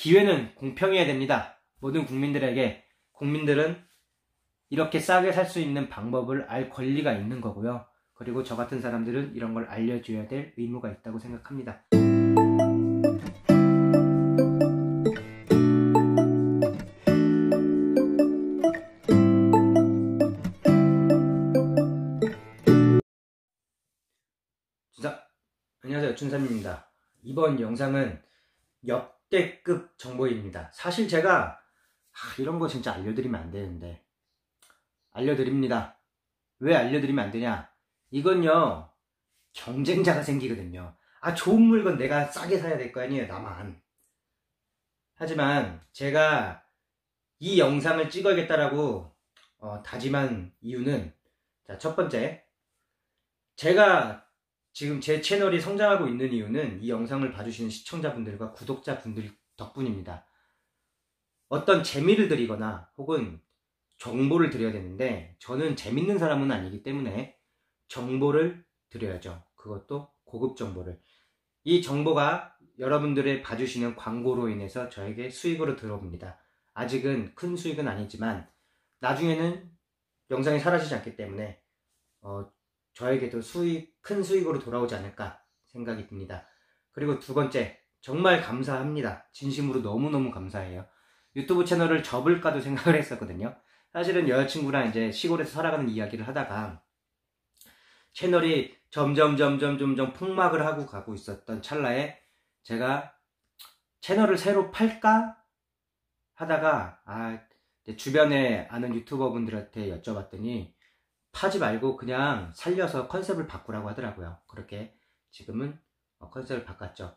기회는 공평해야 됩니다. 모든 국민들에게. 국민들은 이렇게 싸게 살 수 있는 방법을 알 권리가 있는 거고요. 그리고 저 같은 사람들은 이런 걸 알려줘야 될 의무가 있다고 생각합니다. 안녕하세요, 춘삼입니다. 이번 영상은 역대급 정보입니다. 사실 제가 이런 거 진짜 알려드리면 안 되는데 알려드립니다. 왜 알려드리면 안 되냐? 이건요, 경쟁자가 생기거든요. 좋은 물건 내가 싸게 사야 될 거 아니에요, 나만. 하지만 제가 이 영상을 찍어야겠다라고 다짐한 이유는, 자, 첫 번째, 제가 지금 제 채널이 성장하고 있는 이유는 이 영상을 봐주시는 시청자분들과 구독자분들 덕분입니다. 어떤 재미를 드리거나 혹은 정보를 드려야 되는데, 저는 재밌는 사람은 아니기 때문에 정보를 드려야죠. 그것도 고급 정보를. 이 정보가 여러분들의 봐주시는 광고로 인해서 저에게 수익으로 들어옵니다. 아직은 큰 수익은 아니지만 나중에는 영상이 사라지지 않기 때문에 저에게도 큰 수익으로 돌아오지 않을까 생각이 듭니다. 그리고 두 번째, 정말 감사합니다. 진심으로 너무너무 감사해요. 유튜브 채널을 접을까도 생각을 했었거든요. 사실은 여자친구랑 이제 시골에서 살아가는 이야기를 하다가 채널이 점점 폭락을 하고 가고 있었던 찰나에 제가 채널을 새로 팔까 하다가 주변에 아는 유튜버 분들한테 여쭤봤더니 파지 말고 그냥 살려서 컨셉을 바꾸라고 하더라고요. 그렇게 지금은 컨셉을 바꿨죠.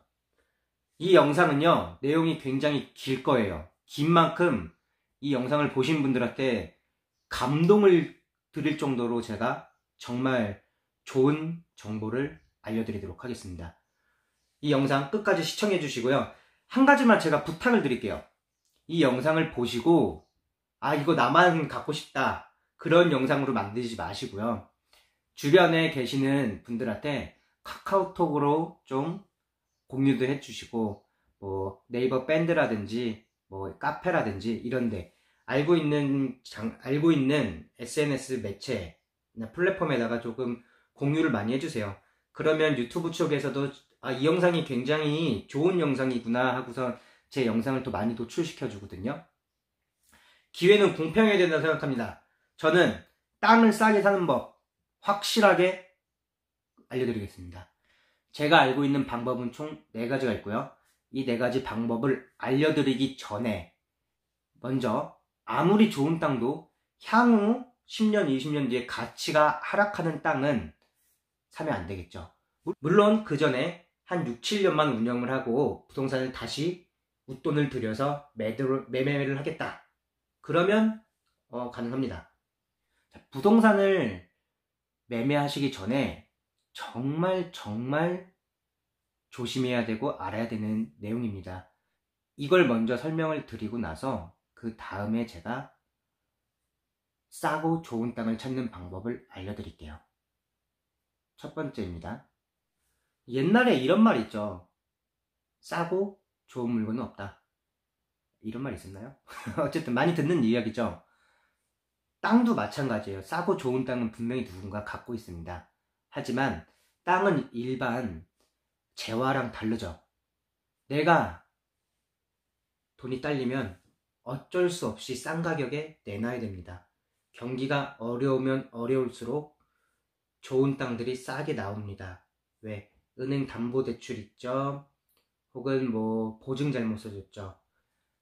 이 영상은요, 내용이 굉장히 길 거예요. 긴 만큼 이 영상을 보신 분들한테 감동을 드릴 정도로 제가 정말 좋은 정보를 알려드리도록 하겠습니다. 이 영상 끝까지 시청해 주시고요. 한 가지만 제가 부탁을 드릴게요. 이 영상을 보시고 이거 나만 갖고 싶다, 그런 영상으로 만들지 마시고요. 주변에 계시는 분들한테 카카오톡으로 좀 공유도 해주시고, 네이버 밴드라든지 카페라든지 이런데 알고 있는 SNS 매체 플랫폼에다가 조금 공유를 많이 해주세요. 그러면 유튜브 쪽에서도 이 영상이 굉장히 좋은 영상이구나 하고서 제 영상을 또 많이 노출시켜 주거든요. 기회는 공평해야 된다고 생각합니다. 저는 땅을 싸게 사는 법 확실하게 알려드리겠습니다. 제가 알고 있는 방법은 총 4가지가 있고요. 이 4가지 방법을 알려드리기 전에 먼저, 아무리 좋은 땅도 향후 10년, 20년 뒤에 가치가 하락하는 땅은 사면 안 되겠죠. 물론 그 전에 한 6, 7년만 운영을 하고 부동산을 다시 웃돈을 들여서 매매를 하겠다, 그러면 가능합니다. 부동산을 매매하시기 전에 정말 조심해야 되고 알아야 되는 내용입니다. 이걸 먼저 설명을 드리고 나서 그 다음에 제가 싸고 좋은 땅을 찾는 방법을 알려드릴게요. 첫 번째입니다. 옛날에 이런 말 있죠. 싸고 좋은 물건은 없다. 이런 말 있었나요? 어쨌든 많이 듣는 이야기죠. 땅도 마찬가지예요. 싸고 좋은 땅은 분명히 누군가 갖고 있습니다. 하지만 땅은 일반 재화랑 다르죠. 내가 돈이 딸리면 어쩔 수 없이 싼 가격에 내놔야 됩니다. 경기가 어려우면 어려울수록 좋은 땅들이 싸게 나옵니다. 왜? 은행 담보대출 있죠. 혹은 보증 잘못 써줬죠.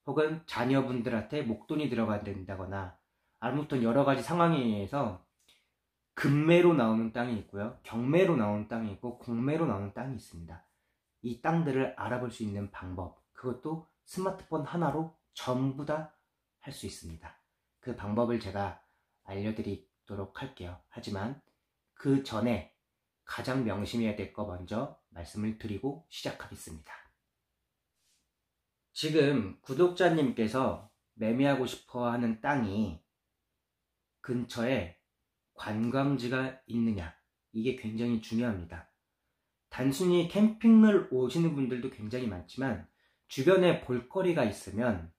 혹은 자녀분들한테 목돈이 들어가야 된다거나, 아무튼 여러가지 상황에 의해서 금매로 나오는 땅이 있고요, 경매로 나오는 땅이 있고, 공매로 나오는 땅이 있습니다. 이 땅들을 알아볼 수 있는 방법, 그것도 스마트폰 하나로 전부 다 할 수 있습니다. 그 방법을 제가 알려드리도록 할게요. 하지만 그 전에 가장 명심해야 될 거 먼저 말씀을 드리고 시작하겠습니다. 지금 구독자님께서 매매하고 싶어 하는 땅이 근처에 관광지가 있느냐, 이게 굉장히 중요합니다. 단순히 캠핑을 오시는 분들도 굉장히 많지만 주변에 볼거리가 있으면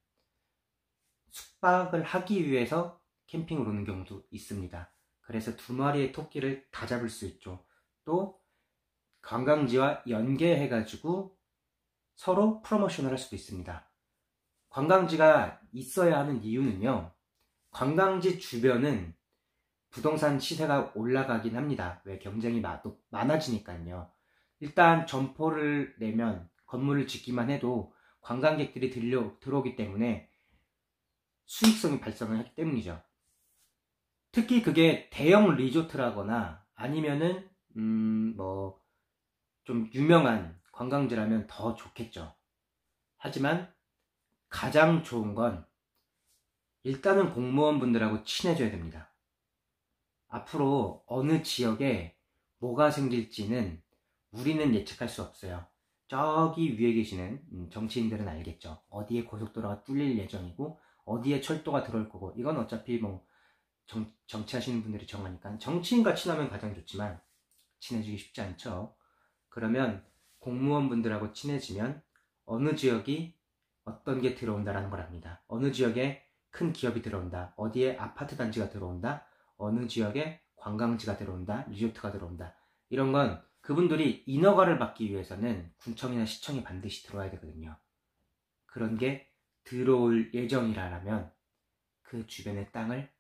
숙박을 하기 위해서 캠핑을 오는 경우도 있습니다. 그래서 2마리의 토끼를 다 잡을 수 있죠. 또 관광지와 연계해가지고 서로 프로모션을 할 수도 있습니다. 관광지가 있어야 하는 이유는요, 관광지 주변은 부동산 시세가 올라가긴 합니다. 왜? 경쟁이 많아지니까요. 일단 점포를 내면 건물을 짓기만 해도 관광객들이 들어오기 때문에 수익성이 발생을 하기 때문이죠. 특히 그게 대형 리조트라거나 아니면은 좀 유명한 관광지라면 더 좋겠죠. 하지만 가장 좋은 건 일단은 공무원분들하고 친해져야 됩니다. 앞으로 어느 지역에 뭐가 생길지는 우리는 예측할 수 없어요. 저기 위에 계시는 정치인들은 알겠죠. 어디에 고속도로가 뚫릴 예정이고 어디에 철도가 들어올 거고, 이건 어차피 정치하시는 분들이 정하니까 정치인과 친하면 가장 좋지만 친해지기 쉽지 않죠. 그러면 공무원분들하고 친해지면 어느 지역이 어떤 게 들어온다라는 걸 압니다. 어느 지역에 큰 기업이 들어온다, 어디에 아파트 단지가 들어온다, 어느 지역에 관광지가 들어온다, 리조트가 들어온다. 이런 건 그분들이 인허가를 받기 위해서는 군청이나 시청이 반드시 들어와야 되거든요. 그런 게 들어올 예정이라면 그 주변의 땅을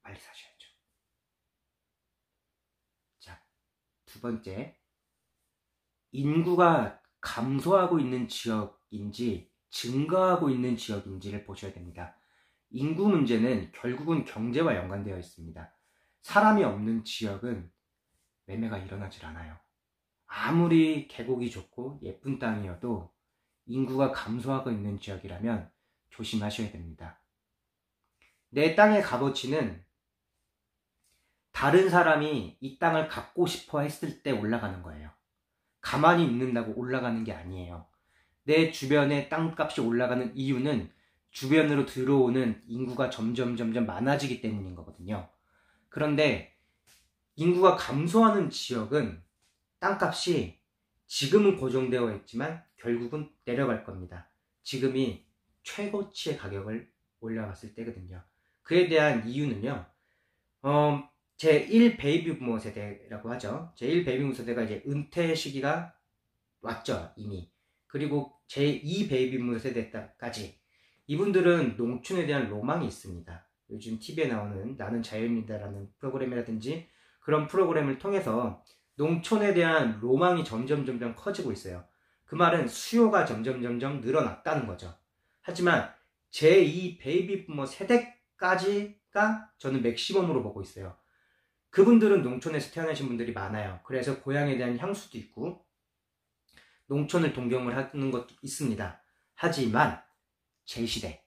빨리 사셔야죠. 자, 2번째, 인구가 감소하고 있는 지역인지 증가하고 있는 지역인지를 보셔야 됩니다. 인구 문제는 결국은 경제와 연관되어 있습니다. 사람이 없는 지역은 매매가 일어나질 않아요. 아무리 계곡이 좋고 예쁜 땅이어도 인구가 감소하고 있는 지역이라면 조심하셔야 됩니다. 내 땅의 값어치는 다른 사람이 이 땅을 갖고 싶어 했을 때 올라가는 거예요. 가만히 있는다고 올라가는 게 아니에요. 내 주변에 땅값이 올라가는 이유는 주변으로 들어오는 인구가 점점 많아지기 때문인 거거든요. 그런데 인구가 감소하는 지역은 땅값이 지금은 고정되어 있지만 결국은 내려갈 겁니다. 지금이 최고치의 가격을 올려갔을 때거든요. 그에 대한 이유는요, 제1 베이비부머 세대라고 하죠. 제1 베이비부머 세대가 이제 은퇴 시기가 왔죠, 이미. 그리고 제2 베이비부머 세대까지 이분들은 농촌에 대한 로망이 있습니다. 요즘 TV에 나오는 나는 자유입니다라는 프로그램이라든지 그런 프로그램을 통해서 농촌에 대한 로망이 점점 커지고 있어요. 그 말은 수요가 점점 늘어났다는 거죠. 하지만 제2 베이비부머 세대까지가 저는 맥시멈으로 보고 있어요. 그분들은 농촌에서 태어나신 분들이 많아요. 그래서 고향에 대한 향수도 있고 농촌을 동경을 하는 것도 있습니다. 하지만 제 시대,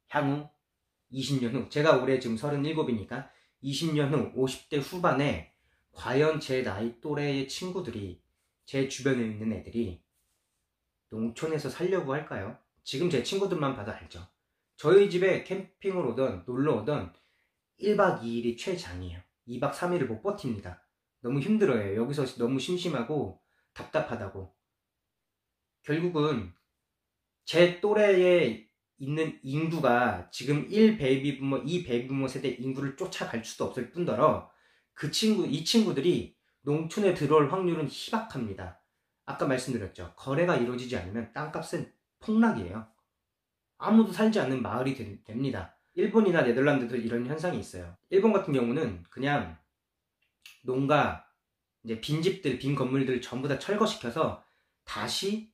향후 20년 후, 제가 올해 지금 37이니까 20년 후 50대 후반에 과연 제 나이 또래의 친구들이, 제 주변에 있는 애들이 농촌에서 살려고 할까요? 지금 제 친구들만 봐도 알죠. 저희 집에 캠핑을 오던 놀러 오던 1박 2일이 최장이에요. 2박 3일을 못 버팁니다. 너무 힘들어요. 여기서 너무 심심하고 답답하다고. 결국은 제 또래에 있는 인구가 지금 1 베이비부머, 2 베이비부머 세대 인구를 쫓아갈 수도 없을 뿐더러 이 친구들이 농촌에 들어올 확률은 희박합니다. 아까 말씀드렸죠. 거래가 이루어지지 않으면 땅값은 폭락이에요. 아무도 살지 않는 마을이 됩니다. 일본이나 네덜란드도 이런 현상이 있어요. 일본 같은 경우는 그냥 농가, 이제 빈집들, 빈 건물들을 전부 다 철거시켜서 다시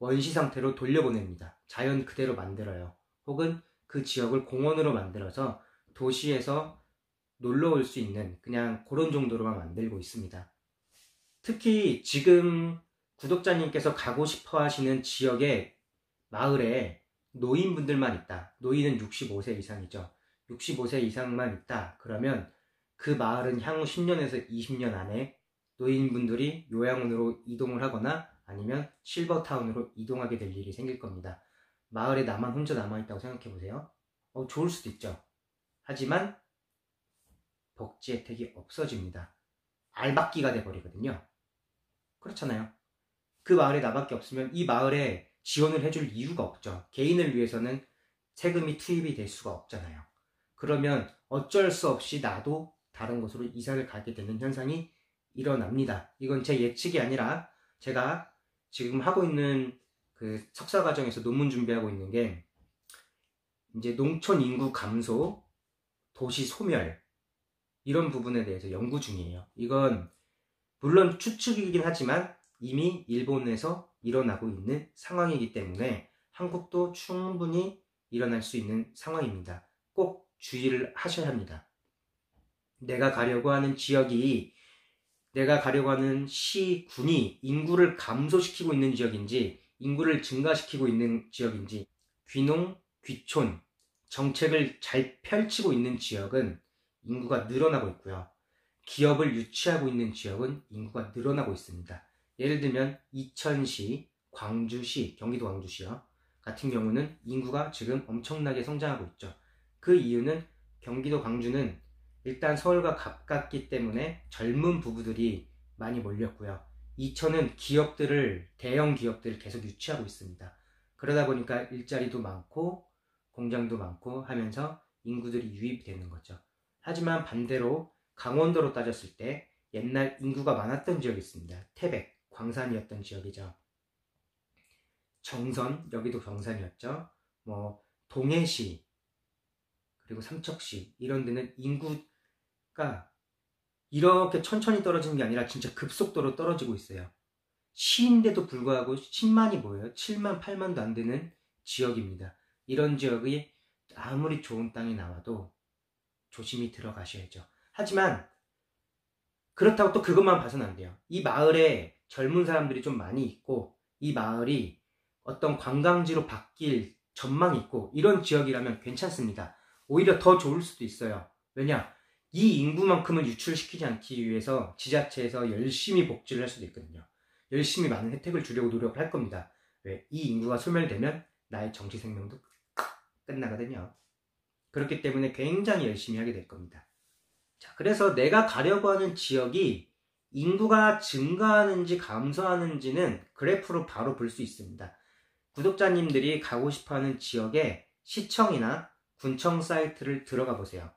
원시 상태로 돌려보냅니다. 자연 그대로 만들어요. 혹은 그 지역을 공원으로 만들어서 도시에서 놀러 올 수 있는 그냥 그런 정도로만 만들고 있습니다. 특히 지금 구독자님께서 가고 싶어 하시는 지역의 마을에 노인분들만 있다. 노인은 65세 이상이죠. 65세 이상만 있다. 그러면 그 마을은 향후 10년에서 20년 안에 노인분들이 요양원으로 이동을 하거나 아니면 실버타운으로 이동하게 될 일이 생길 겁니다. 마을에 나만 혼자 남아있다고 생각해보세요. 좋을 수도 있죠. 하지만 복지 혜택이 없어집니다. 알박기가 돼버리거든요. 그렇잖아요. 그 마을에 나밖에 없으면 이 마을에 지원을 해줄 이유가 없죠. 개인을 위해서는 세금이 투입이 될 수가 없잖아요. 그러면 어쩔 수 없이 나도 다른 곳으로 이사를 가게 되는 현상이 일어납니다. 이건 제 예측이 아니라 제가 지금 하고 있는 그 석사 과정에서 논문 준비하고 있는 게 이제 농촌 인구 감소, 도시 소멸 이런 부분에 대해서 연구 중이에요. 이건 물론 추측이긴 하지만 이미 일본에서 일어나고 있는 상황이기 때문에 한국도 충분히 일어날 수 있는 상황입니다. 꼭 주의를 하셔야 합니다. 내가 가려고 하는 지역이, 내가 가려고 하는 시, 군이 인구를 감소시키고 있는 지역인지 인구를 증가시키고 있는 지역인지, 귀농, 귀촌 정책을 잘 펼치고 있는 지역은 인구가 늘어나고 있고요. 기업을 유치하고 있는 지역은 인구가 늘어나고 있습니다. 예를 들면 이천시, 광주시, 경기도 광주시요 같은 경우는 인구가 지금 엄청나게 성장하고 있죠. 그 이유는 경기도 광주는 일단 서울과 가깝기 때문에 젊은 부부들이 많이 몰렸고요. 이천은 기업들을, 대형 기업들을 계속 유치하고 있습니다. 그러다 보니까 일자리도 많고 공장도 많고 하면서 인구들이 유입되는 거죠. 하지만 반대로 강원도로 따졌을 때 옛날 인구가 많았던 지역이 있습니다. 태백, 광산이었던 지역이죠. 정선, 여기도 경산이었죠. 동해시, 그리고 삼척시 이런 데는 인구가 이렇게 천천히 떨어지는 게 아니라 진짜 급속도로 떨어지고 있어요. 시인데도 불구하고 10만이 뭐예요? 7만, 8만도 안 되는 지역입니다. 이런 지역이 아무리 좋은 땅이 나와도 조심히 들어가셔야죠. 하지만 그렇다고 또 그것만 봐서는 안 돼요. 이 마을에 젊은 사람들이 좀 많이 있고 이 마을이 어떤 관광지로 바뀔 전망이 있고 이런 지역이라면 괜찮습니다. 오히려 더 좋을 수도 있어요. 왜냐? 이 인구만큼은 유출시키지 않기 위해서 지자체에서 열심히 복지를 할 수도 있거든요. 열심히 많은 혜택을 주려고 노력을 할 겁니다. 왜? 이 인구가 소멸되면 나의 정치 생명도 끝나거든요. 그렇기 때문에 굉장히 열심히 하게 될 겁니다. 자, 그래서 내가 가려고 하는 지역이 인구가 증가하는지 감소하는지는 그래프로 바로 볼 수 있습니다. 구독자님들이 가고 싶어하는 지역의 시청이나 군청 사이트를 들어가 보세요.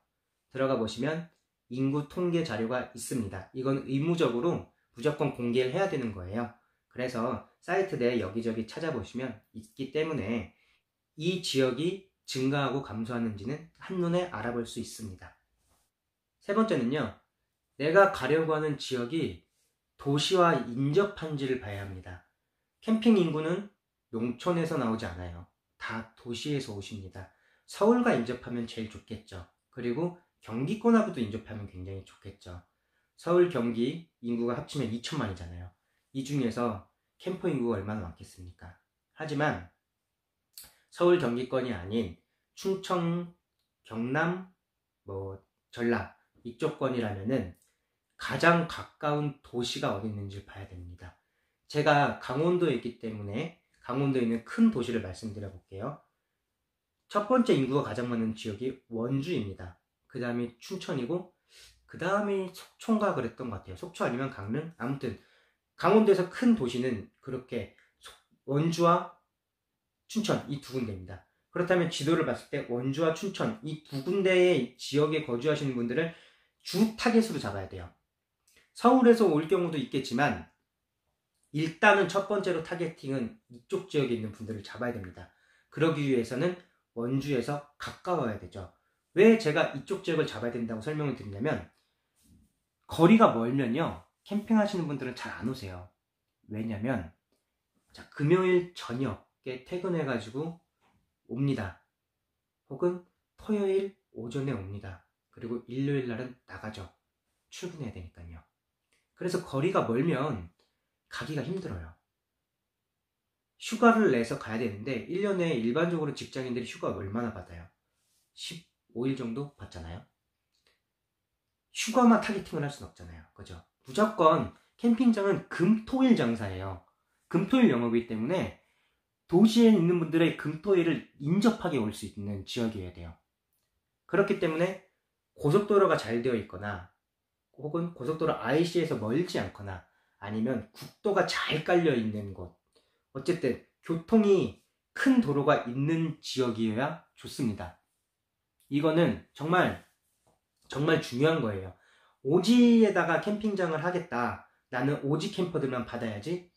들어가 보시면 인구 통계 자료가 있습니다. 이건 의무적으로 무조건 공개를 해야 되는 거예요. 그래서 사이트 내에 여기저기 찾아보시면 있기 때문에 이 지역이 증가하고 감소하는지는 한눈에 알아볼 수 있습니다. 세 번째는요, 내가 가려고 하는 지역이 도시와 인접한지를 봐야 합니다. 캠핑 인구는 농촌에서 나오지 않아요. 다 도시에서 오십니다. 서울과 인접하면 제일 좋겠죠. 그리고 경기권하고도 인접하면 굉장히 좋겠죠. 서울, 경기 인구가 합치면 2천만이잖아요. 이 중에서 캠퍼 인구가 얼마나 많겠습니까? 하지만 서울, 경기권이 아닌 충청, 경남, 전라 이쪽 권이라면은 가장 가까운 도시가 어디 있는지를 봐야 됩니다. 제가 강원도에 있기 때문에 강원도에 있는 큰 도시를 말씀드려 볼게요. 첫 번째 인구가 가장 많은 지역이 원주입니다. 그 다음이 춘천이고 그 다음이 속초인가 그랬던 것 같아요. 속초 아니면 강릉? 아무튼 강원도에서 큰 도시는 그렇게 원주와 춘천 이 두 군데입니다. 그렇다면 지도를 봤을 때 원주와 춘천 이 두 군데의 지역에 거주하시는 분들을 주 타겟으로 잡아야 돼요. 서울에서 올 경우도 있겠지만 일단은 첫 번째로 타겟팅은 이쪽 지역에 있는 분들을 잡아야 됩니다. 그러기 위해서는 원주에서 가까워야 되죠. 왜 제가 이쪽 지역을 잡아야 된다고 설명을 드리냐면 거리가 멀면요 캠핑 하시는 분들은 잘 안 오세요. 왜냐면 자, 금요일 저녁에 퇴근해가지고 옵니다. 혹은 토요일 오전에 옵니다. 그리고 일요일 날은 나가죠. 출근해야 되니까요. 그래서 거리가 멀면 가기가 힘들어요. 휴가를 내서 가야 되는데 1년에 일반적으로 직장인들이 휴가 얼마나 받아요? 15일 정도 받잖아요. 휴가만 타겟팅을 할 수는 없잖아요. 그죠? 무조건 캠핑장은 금, 토, 일 장사예요. 금, 토, 일 영업이기 때문에 도시에 있는 분들의 금, 토, 일을 인접하게 올 수 있는 지역이어야 돼요. 그렇기 때문에 고속도로가 잘 되어 있거나 혹은 고속도로 IC에서 멀지 않거나 아니면 국도가 잘 깔려 있는 곳, 어쨌든 교통이 큰 도로가 있는 지역이어야 좋습니다. 이거는 정말 중요한 거예요. 오지에다가 캠핑장을 하겠다. 나는 오지 캠퍼들만 받아야지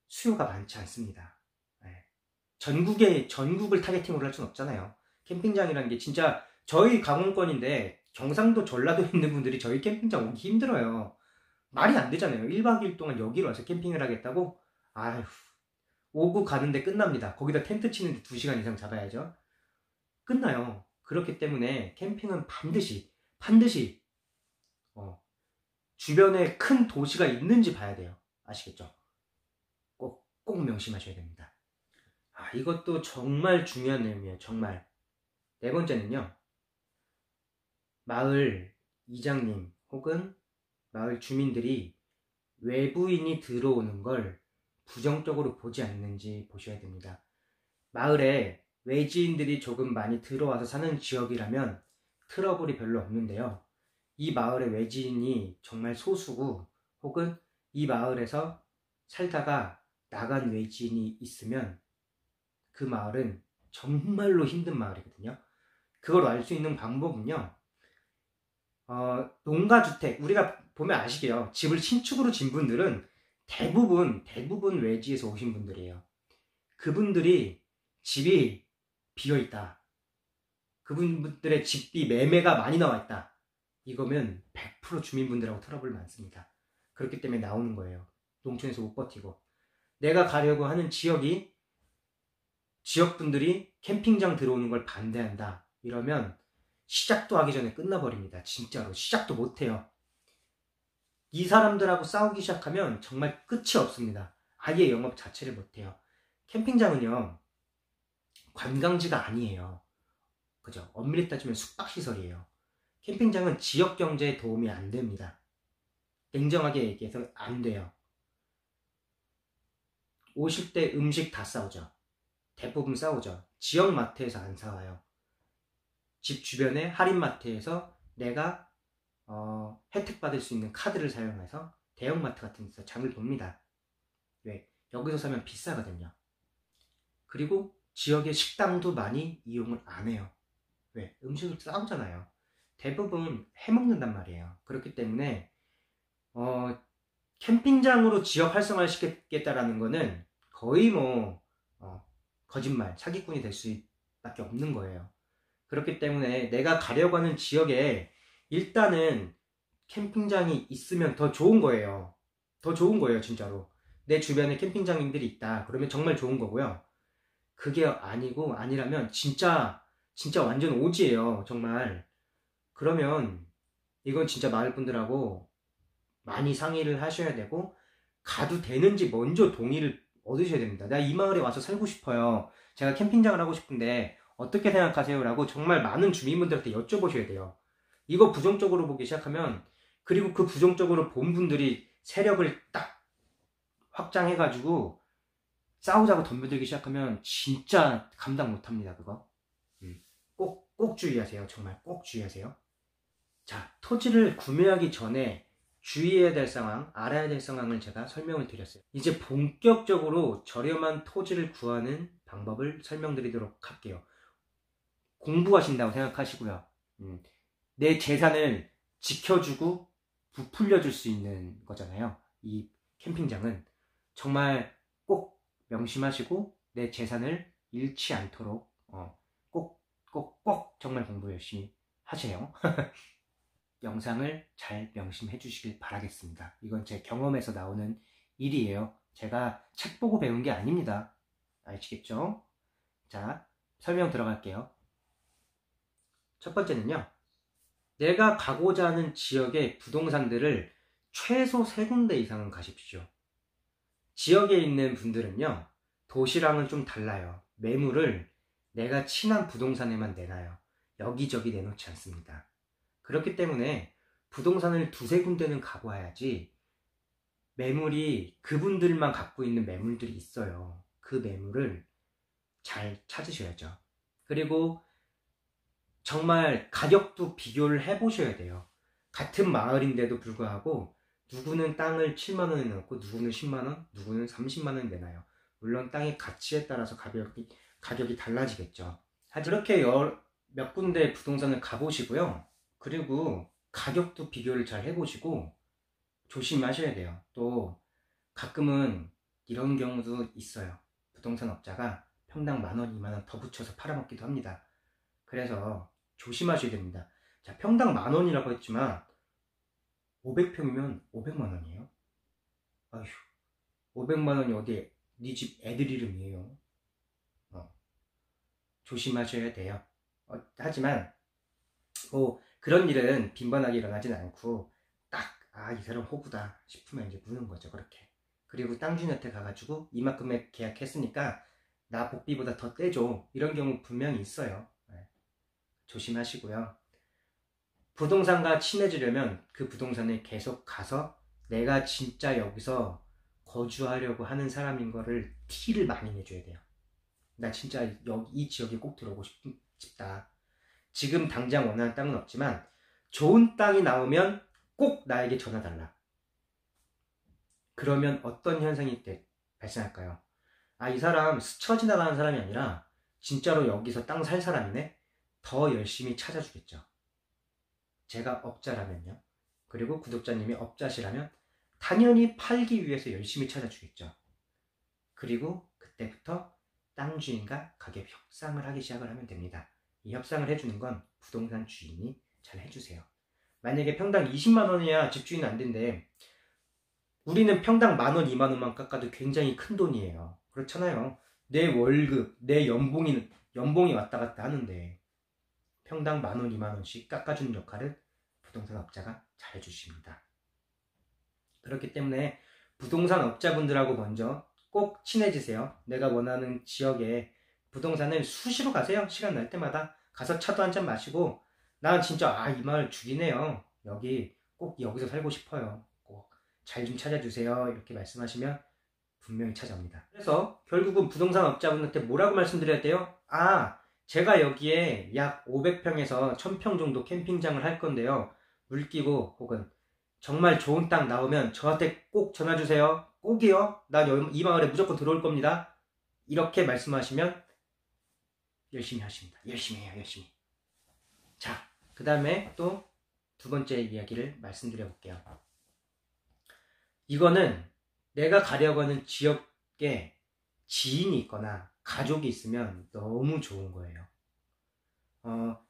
수요가 많지 않습니다. 네. 전국을 타겟팅으로 할 수는 없잖아요. 캠핑장이라는 게 진짜 저희 강원권인데 경상도 전라도에 있는 분들이 저희 캠핑장 오기 힘들어요. 말이 안 되잖아요. 1박 2일 동안 여기로 와서 캠핑을 하겠다고? 아휴, 오고 가는데 끝납니다. 거기다 텐트 치는데 2시간 이상 잡아야죠. 끝나요. 그렇기 때문에 캠핑은 반드시 주변에 큰 도시가 있는지 봐야 돼요. 아시겠죠? 꼭 명심하셔야 됩니다. 이것도 정말 중요한 내용이에요. 정말. 네 번째는요. 마을 이장님 혹은 마을 주민들이 외부인이 들어오는 걸 부정적으로 보지 않는지 보셔야 됩니다. 마을에 외지인들이 조금 많이 들어와서 사는 지역이라면 트러블이 별로 없는데요. 이 마을의 외지인이 정말 소수고 혹은 이 마을에서 살다가 나간 외지인이 있으면 그 마을은 정말로 힘든 마을이거든요. 그걸 알 수 있는 방법은요. 농가주택, 우리가 보면 아시게요. 집을 신축으로 진 분들은 대부분 외지에서 오신 분들이에요. 그분들이 집이 비어있다. 그분들의 집이 매매가 많이 나와있다. 이거면 100% 주민분들하고 트러블 많습니다. 그렇기 때문에 나오는 거예요. 농촌에서 못 버티고. 내가 가려고 하는 지역분들이 캠핑장 들어오는 걸 반대한다. 이러면 시작도 하기 전에 끝나버립니다. 진짜로. 시작도 못해요. 이 사람들하고 싸우기 시작하면 정말 끝이 없습니다. 아예 영업 자체를 못해요. 캠핑장은요, 관광지가 아니에요. 그죠? 엄밀히 따지면 숙박시설이에요. 캠핑장은 지역 경제에 도움이 안 됩니다. 냉정하게 얘기해서 안 돼요. 오실 때 음식 다 싸우죠. 대부분 싸우죠. 지역 마트에서 안 사와요. 집 주변에 할인마트에서 내가 혜택 받을 수 있는 카드를 사용해서 대형마트 같은 데서 장을 봅니다. 왜? 여기서 사면 비싸거든요. 그리고 지역의 식당도 많이 이용을 안 해요. 왜? 음식을 싸우잖아요. 대부분 해먹는단 말이에요. 그렇기 때문에 캠핑장으로 지역 활성화를 시키겠다라는 거는 거의 거짓말, 사기꾼이 될 수밖에 없는 거예요. 그렇기 때문에 내가 가려고 하는 지역에 일단은 캠핑장이 있으면 더 좋은 거예요. 더 좋은 거예요, 진짜로. 내 주변에 캠핑장님들이 있다. 그러면 정말 좋은 거고요. 그게 아니라면 진짜 완전 오지예요, 정말. 그러면 이건 진짜 마을 분들하고 많이 상의를 하셔야 되고, 가도 되는지 먼저 동의를 얻으셔야 됩니다. 내가 이 마을에 와서 살고 싶어요. 제가 캠핑장을 하고 싶은데 어떻게 생각하세요? 라고 정말 많은 주민분들한테 여쭤보셔야 돼요. 이거 부정적으로 보기 시작하면, 그리고 그 부정적으로 본 분들이 세력을 딱 확장해가지고 싸우자고 덤벼들기 시작하면 진짜 감당 못합니다. 그거 꼭 주의하세요. 정말 꼭 주의하세요. 자, 토지를 구매하기 전에 주의해야 될 상황, 알아야 될 상황을 제가 설명을 드렸어요. 이제 본격적으로 저렴한 토지를 구하는 방법을 설명드리도록 할게요. 공부하신다고 생각하시고요. 내 재산을 지켜주고 부풀려줄 수 있는 거잖아요. 이 캠핑장은 정말 꼭 명심하시고 내 재산을 잃지 않도록 꼭 정말 공부 열심히 하세요. 영상을 잘 명심해 주시길 바라겠습니다. 이건 제 경험에서 나오는 일이에요. 제가 책 보고 배운 게 아닙니다. 아시겠죠? 자, 설명 들어갈게요. 첫 번째는요. 내가 가고자 하는 지역의 부동산들을 최소 3군데 이상은 가십시오. 지역에 있는 분들은요. 도시랑은 좀 달라요. 매물을 내가 친한 부동산에만 내놔요. 여기저기 내놓지 않습니다. 그렇기 때문에 부동산을 2-3군데는 가고 와야지, 매물이 그분들만 갖고 있는 매물들이 있어요. 그 매물을 잘 찾으셔야죠. 그리고 정말 가격도 비교를 해보셔야 돼요. 같은 마을인데도 불구하고 누구는 땅을 7만원에 넣고 누구는 10만원, 누구는 30만원 내놔요. 물론 땅의 가치에 따라서 가격이 달라지겠죠. 이렇게 몇 군데 부동산을 가보시고요. 그리고 가격도 비교를 잘 해보시고 조심하셔야 돼요. 또 가끔은 이런 경우도 있어요. 부동산 업자가 평당 10,000원, 20,000원 더 붙여서 팔아먹기도 합니다. 그래서 조심하셔야 됩니다. 자, 평당 10,000원이라고 했지만 500평이면 500만원이에요. 아휴, 500만원이 어디 네 집 애들 이름이에요. 조심하셔야 돼요. 하지만 뭐 그런 일은 빈번하게 일어나진 않고 딱 이 사람 호구다 싶으면 이제 무는 거죠. 그렇게. 그리고 땅 주인한테 가가지고 이만큼에 계약했으니까 나 복비보다 더 떼줘, 이런 경우 분명히 있어요. 조심하시고요. 부동산과 친해지려면 그 부동산에 계속 가서 내가 진짜 여기서 거주하려고 하는 사람인 거를 티를 많이 내줘야 돼요. 나 진짜 이 지역에 꼭 들어오고 싶다. 지금 당장 원하는 땅은 없지만 좋은 땅이 나오면 꼭 나에게 전화 달라. 그러면 어떤 현상이 발생할까요? 이 사람 스쳐 지나가는 사람이 아니라 진짜로 여기서 땅 살 사람이네? 더 열심히 찾아주겠죠. 제가 업자라면요. 그리고 구독자님이 업자시라면 당연히 팔기 위해서 열심히 찾아주겠죠. 그리고 그때부터 땅 주인과 가격 협상을 하기 시작을 하면 됩니다. 이 협상을 해주는 건 부동산 주인이 잘 해주세요. 만약에 평당 20만원이야 집주인은 안 된대. 우리는 평당 10,000원, 20,000원만 깎아도 굉장히 큰 돈이에요. 그렇잖아요. 내 월급, 내 연봉이 왔다 갔다 하는데 평당 10,000원, 20,000원씩 깎아주는 역할을 부동산 업자가 잘 해주십니다. 그렇기 때문에 부동산 업자분들하고 먼저 꼭 친해지세요. 내가 원하는 지역에 부동산을 수시로 가세요. 시간 날 때마다 가서 차도 한잔 마시고 난 진짜 이 마을 죽이네요. 꼭 여기서 살고 싶어요. 꼭 잘 좀 찾아주세요. 이렇게 말씀하시면 분명히 찾아옵니다. 그래서 결국은 부동산 업자분한테 뭐라고 말씀드려야 돼요? 제가 여기에 약 500평에서 1,000평 정도 캠핑장을 할 건데요. 물 끼고 혹은 정말 좋은 땅 나오면 저한테 꼭 전화주세요. 꼭이요. 난 이 마을에 무조건 들어올 겁니다. 이렇게 말씀하시면 열심히 하십니다. 열심히 해요. 열심히. 자, 그 다음에 또 두 번째 이야기를 말씀드려 볼게요. 이거는 내가 가려고 하는 지역에 지인이 있거나 가족이 있으면 너무 좋은 거예요.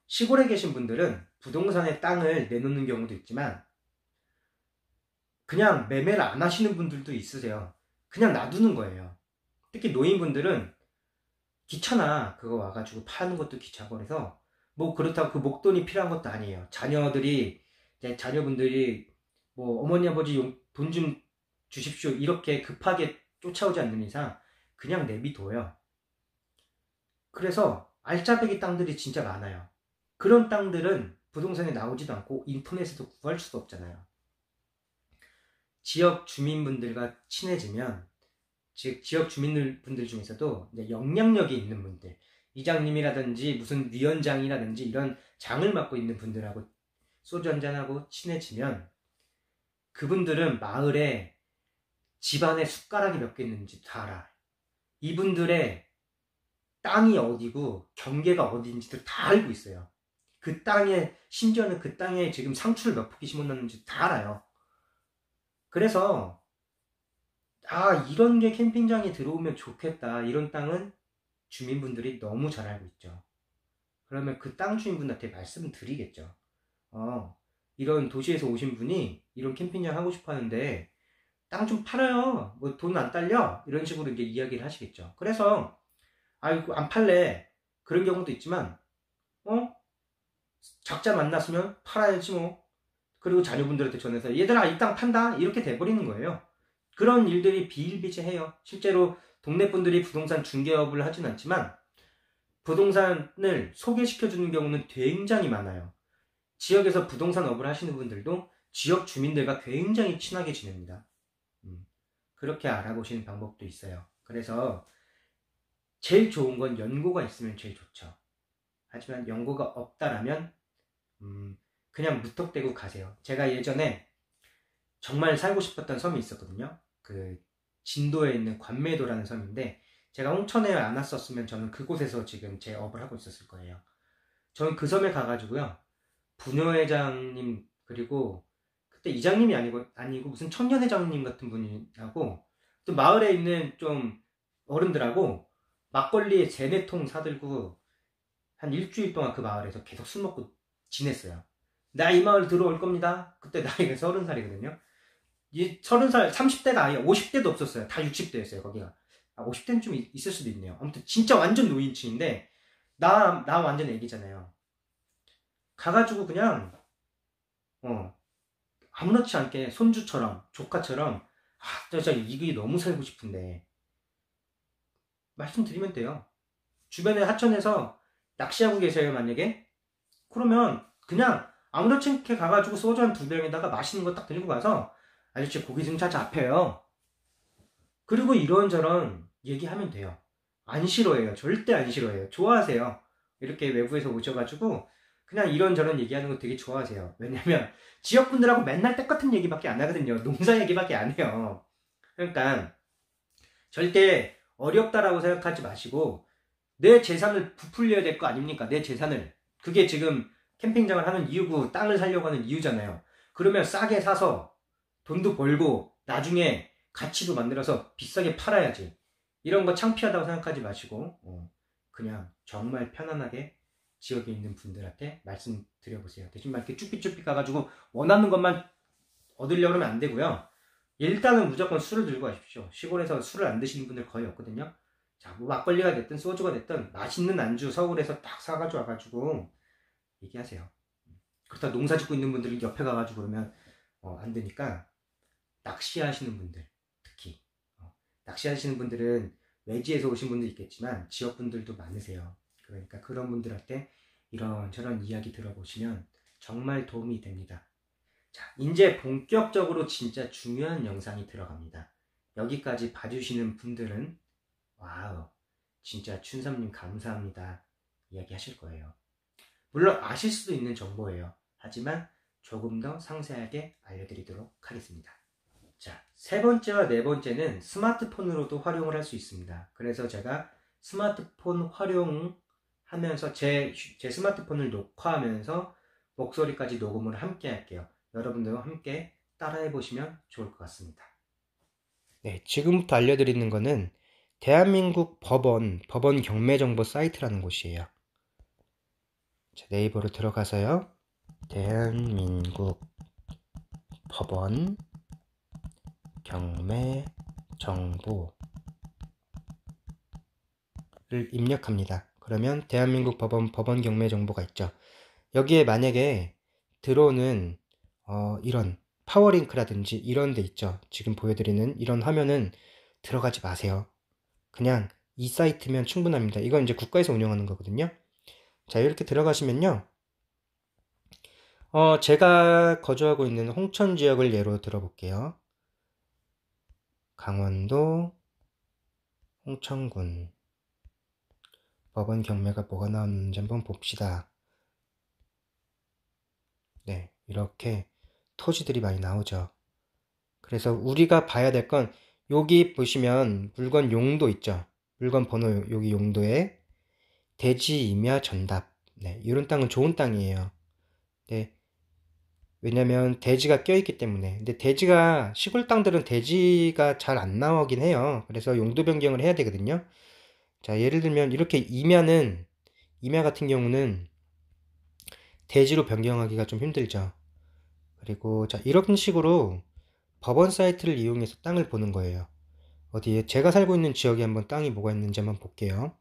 시골에 계신 분들은 부동산에 땅을 내놓는 경우도 있지만 그냥 매매를 안 하시는 분들도 있으세요. 그냥 놔두는 거예요. 특히 노인분들은 귀찮아. 그거 와가지고 파는 것도 귀찮고 그래서 뭐 그렇다고 그 목돈이 필요한 것도 아니에요. 자녀분들이 뭐 어머니 아버지 돈 좀 주십시오 이렇게 급하게 쫓아오지 않는 이상 그냥 내비둬요. 그래서 알짜배기 땅들이 진짜 많아요. 그런 땅들은 부동산에 나오지도 않고 인터넷에도 구할 수도 없잖아요. 지역 주민분들과 친해지면, 즉 지역 주민분들 중에서도 이제 영향력이 있는 분들, 이장님이라든지 무슨 위원장이라든지 이런 장을 맡고 있는 분들하고 소주 한잔하고 친해지면 그분들은 마을에 집안에 숟가락이 몇 개 있는지 다 알아. 이분들의 땅이 어디고 경계가 어디인지도 다 알고 있어요. 그 땅에, 심지어는 그 땅에 지금 상추를 몇 포기 심어놨는지 다 알아요. 그래서 이런 게 캠핑장에 들어오면 좋겠다. 이런 땅은 주민분들이 너무 잘 알고 있죠. 그러면 그 땅 주인분한테 말씀을 드리겠죠. 이런 도시에서 오신 분이 이런 캠핑장 하고 싶어 하는데 땅 좀 팔아요. 뭐 돈 안 딸려? 이런 식으로 이제 이야기를 하시겠죠. 그래서 안 팔래. 그런 경우도 있지만 작자 만났으면 팔아야지 뭐. 그리고 자녀분들한테 전해서 얘들아 이 땅 판다 이렇게 돼버리는 거예요. 그런 일들이 비일비재해요. 실제로 동네 분들이 부동산 중개업을 하진 않지만 부동산을 소개시켜주는 경우는 굉장히 많아요. 지역에서 부동산업을 하시는 분들도 지역 주민들과 굉장히 친하게 지냅니다. 그렇게 알아보시는 방법도 있어요. 그래서 제일 좋은 건 연고가 있으면 제일 좋죠. 하지만 연고가 없다라면 그냥 무턱대고 가세요. 제가 예전에 정말 살고 싶었던 섬이 있었거든요. 그 진도에 있는 관매도라는 섬인데 제가 홍천에 안 왔었으면 저는 그곳에서 지금 제 업을 하고 있었을 거예요. 저는 그 섬에 가가지고요. 부녀회장님, 그리고 그때 이장님이 아니고 무슨 청년회장님 같은 분하고 또 마을에 있는 좀 어른들하고 막걸리에 3~4통 사들고 한 일주일 동안 그 마을에서 계속 술 먹고 지냈어요. 나 이 마을 들어올 겁니다. 그때 나이가 30살이거든요. 이 30살, 30대가 아니에요. 50대도 없었어요. 다 60대였어요, 거기가. 50대는 좀 있을 수도 있네요. 아무튼 진짜 완전 노인층인데, 나 완전 애기잖아요. 가가지고 그냥, 아무렇지 않게 손주처럼, 조카처럼, 진짜 이게 너무 살고 싶은데, 말씀드리면 돼요. 주변에 하천에서 낚시하고 계세요, 만약에? 그러면 그냥 아무렇지 않게 가가지고 소주 한 2병에다가 맛있는 거 딱 들고 가서, 아저씨 고기 좀 잡혀요. 그리고 이런저런 얘기하면 돼요. 안 싫어해요. 절대 안 싫어해요. 좋아하세요. 이렇게 외부에서 오셔가지고 그냥 이런저런 얘기하는 거 되게 좋아하세요. 왜냐면 지역분들하고 맨날 똑같은 얘기밖에 안 하거든요. 농사 얘기밖에 안 해요. 그러니까 절대 어렵다라고 생각하지 마시고 내 재산을 부풀려야 될 거 아닙니까? 내 재산을. 그게 지금 캠핑장을 하는 이유고 땅을 살려고 하는 이유잖아요. 그러면 싸게 사서 돈도 벌고 나중에 가치도 만들어서 비싸게 팔아야지. 이런 거 창피하다고 생각하지 마시고 그냥 정말 편안하게 지역에 있는 분들한테 말씀드려보세요. 대신 막 이렇게 쭈삐쭈삐 가가지고 원하는 것만 얻으려고 하면 안 되고요. 일단은 무조건 술을 들고 가십시오. 시골에서 술을 안 드시는 분들 거의 없거든요. 자, 뭐 막걸리가 됐든 소주가 됐든 맛있는 안주 서울에서 딱 사가지고 와가지고 얘기하세요. 그렇다 농사 짓고 있는 분들이 옆에 가가지고 그러면 안 되니까 낚시하시는 분들 특히 낚시하시는 분들은 외지에서 오신 분도 있겠지만 지역분들도 많으세요. 그러니까 그런 분들한테 이런저런 이야기 들어보시면 정말 도움이 됩니다. 자, 이제 본격적으로 진짜 중요한 영상이 들어갑니다. 여기까지 봐주시는 분들은 와우, 진짜 춘삼님 감사합니다 이야기 하실 거예요. 물론 아실 수도 있는 정보예요. 하지만 조금 더 상세하게 알려드리도록 하겠습니다. 자, 3번째와 4번째는 스마트폰으로도 활용을 할 수 있습니다. 그래서 제가 스마트폰 활용하면서 제 스마트폰을 녹화하면서 목소리까지 녹음을 함께 할게요. 여러분들과 함께 따라해 보시면 좋을 것 같습니다. 네, 지금부터 알려드리는 거는 대한민국 법원 경매정보 사이트라는 곳이에요. 자, 네이버로 들어가서요. 대한민국 법원 경매 정보를 입력합니다. 그러면 대한민국 법원 경매 정보가 있죠. 여기에 만약에 들어오는 이런 파워링크라든지 이런 데 있죠. 지금 보여드리는 이런 화면은 들어가지 마세요. 그냥 이 사이트면 충분합니다. 이건 이제 국가에서 운영하는 거거든요. 자, 이렇게 들어가시면요. 제가 거주하고 있는 홍천 지역을 예로 들어볼게요. 강원도 홍천군 법원 경매가 뭐가 나왔는지 한번 봅시다. 네, 이렇게 토지들이 많이 나오죠. 그래서 우리가 봐야 될 건 여기 보시면 물건 용도 있죠. 물건 번호 여기 용도에 대지 임야 전답. 네, 이런 땅은 좋은 땅이에요. 네, 왜냐면 대지가 껴있기 때문에. 근데 대지가 시골 땅들은 대지가 잘 안 나오긴 해요. 그래서 용도 변경을 해야 되거든요. 자, 예를 들면 이렇게 임야 같은 경우는 대지로 변경하기가 좀 힘들죠. 그리고 자, 이런 식으로 법원 사이트를 이용해서 땅을 보는 거예요. 어디에 제가 살고 있는 지역에 한번 땅이 뭐가 있는지 한번 볼게요.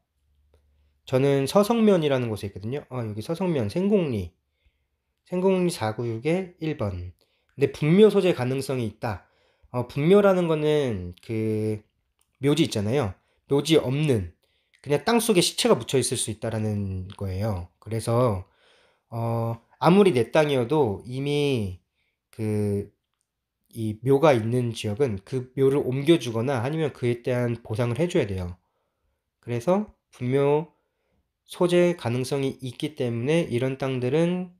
저는 서성면이라는 곳에 있거든요. 여기 서성면 생곡리 496에 1번. 근데 분묘 소재 가능성이 있다. 분묘라는 거는 그 묘지 있잖아요. 묘지 없는 그냥 땅 속에 시체가 묻혀 있을 수 있다라는 거예요. 그래서 아무리 내 땅이어도 이미 이 묘가 있는 지역은 그 묘를 옮겨주거나 아니면 그에 대한 보상을 해줘야 돼요. 그래서 분묘 소재 가능성이 있기 때문에 이런 땅들은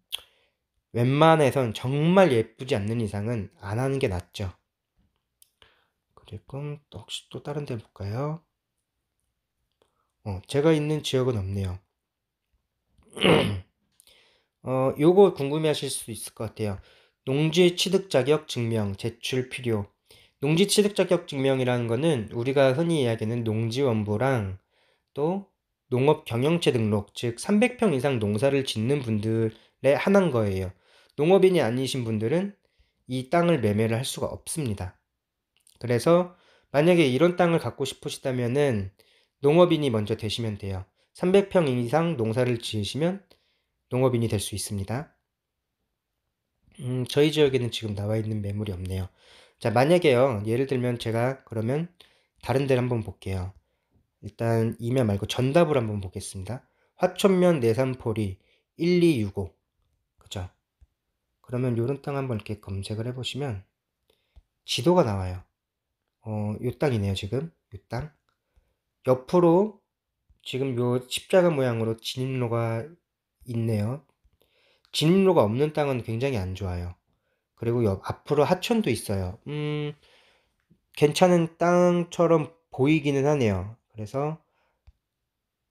웬만해선 정말 예쁘지 않는 이상은 안 하는 게 낫죠. 그리고 혹시 또 다른 데 볼까요? 제가 있는 지역은 없네요. 요거 궁금해 하실 수 있을 것 같아요. 농지 취득 자격 증명, 제출 필요. 농지 취득 자격 증명이라는 거는 우리가 흔히 이야기하는 농지원부랑 또 농업 경영체 등록, 즉 300평 이상 농사를 짓는 분들의 하나인 거예요. 농업인이 아니신 분들은 이 땅을 매매를 할 수가 없습니다. 그래서 만약에 이런 땅을 갖고 싶으시다면은 농업인이 먼저 되시면 돼요. 300평 이상 농사를 지으시면 농업인이 될 수 있습니다. 저희 지역에는 지금 나와 있는 매물이 없네요. 자, 만약에요. 예를 들면 제가 그러면 다른 데를 한번 볼게요. 일단 이면 말고 전답을 한번 보겠습니다. 화촌면 내산포리 1265. 그죠? 그러면 요런 땅 한번 이렇게 검색을 해보시면 지도가 나와요. 요 땅이네요, 지금. 요 땅. 옆으로 지금 요 십자가 모양으로 진입로가 있네요. 진입로가 없는 땅은 굉장히 안 좋아요. 그리고 앞으로 하천도 있어요. 괜찮은 땅처럼 보이기는 하네요. 그래서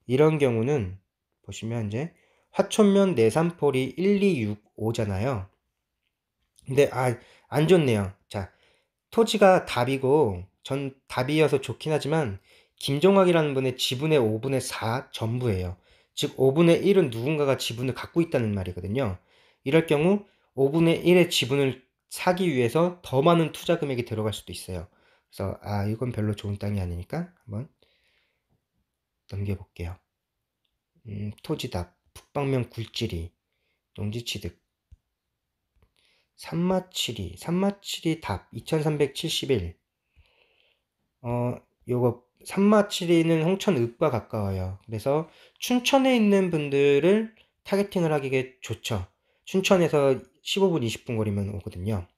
이런 경우는 보시면 이제 화촌면 내산포리 1265잖아요. 근데 안 좋네요. 자, 토지가 답이고 전 답이어서 좋긴 하지만 김종학이라는 분의 지분의 5분의 4 전부예요. 즉 5분의 1은 누군가가 지분을 갖고 있다는 말이거든요. 이럴 경우 5분의 1의 지분을 사기 위해서 더 많은 투자 금액이 들어갈 수도 있어요. 그래서 이건 별로 좋은 땅이 아니니까 한번 넘겨볼게요. 토지답, 북방면 굴지리, 농지취득, 산마치리 답 2371. 요거 산마치리는 홍천읍과 가까워요. 그래서 춘천에 있는 분들을 타겟팅을 하기에 좋죠. 춘천에서 15분 20분 거리면 오거든요.